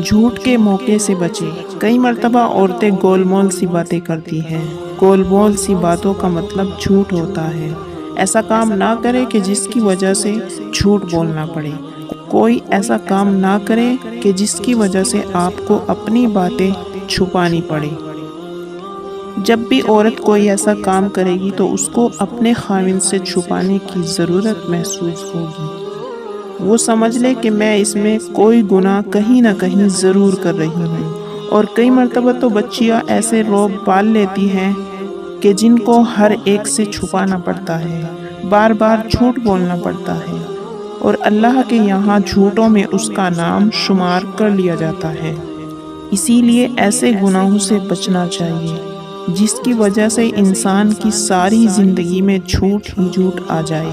جھوٹ کے موقع سے بچیں۔ کئی مرتبہ عورتیں گول مول سی باتیں کرتی ہیں۔ گول مول سی باتوں کا مطلب جھوٹ ہوتا ہے۔ ایسا کام نہ کرے کہ جس کی وجہ سے جھوٹ بولنا پڑے۔ کوئی ایسا کام نہ کرے کہ جس کی وجہ سے آپ کو اپنی باتیں چھپانی پڑے۔ جب بھی عورت کوئی ایسا کام کرے گی تو اس کو اپنے خاوند سے چھپانے کی ضرورت محسوس ہوگی۔ وہ سمجھ لے کہ میں اس میں کوئی گناہ کہیں نہ کہیں ضرور کر رہی ہوں۔ اور کئی مرتبہ تو بچیاں ایسے روب پال لیتی ہیں کہ جن کو ہر ایک سے چھپانا پڑتا ہے، بار بار جھوٹ بولنا پڑتا ہے، اور اللہ کے یہاں جھوٹوں میں اس کا نام شمار کر لیا جاتا ہے۔ اسی لیے ایسے گناہوں سے بچنا چاہیے جس کی وجہ سے انسان کی ساری زندگی میں جھوٹ ہی جھوٹ آ جائے۔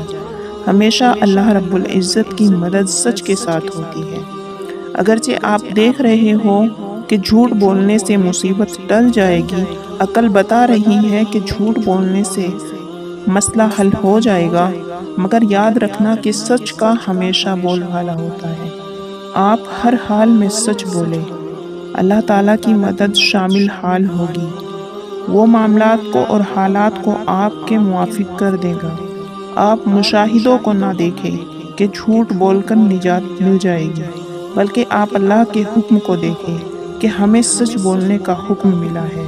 ہمیشہ اللہ رب العزت کی مدد سچ کے ساتھ ہوتی ہے۔ اگرچہ آپ دیکھ رہے ہو کہ جھوٹ بولنے سے مصیبت ٹل جائے گی، عقل بتا رہی ہے کہ جھوٹ بولنے سے مسئلہ حل ہو جائے گا، مگر یاد رکھنا کہ سچ کا ہمیشہ بول بالا ہوتا ہے۔ آپ ہر حال میں سچ بولیں، اللہ تعالیٰ کی مدد شامل حال ہوگی۔ وہ معاملات کو اور حالات کو آپ کے موافق کر دے گا۔ آپ مشاہدوں کو نہ دیکھیں کہ جھوٹ بول کر نجات مل جائے گی، بلکہ آپ اللہ کے حکم کو دیکھیں کہ ہمیں سچ بولنے کا حکم ملا ہے۔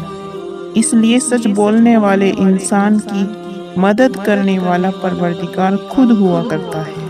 اس لیے سچ بولنے والے انسان کی مدد کرنے والا پروردگار خود ہوا کرتا ہے۔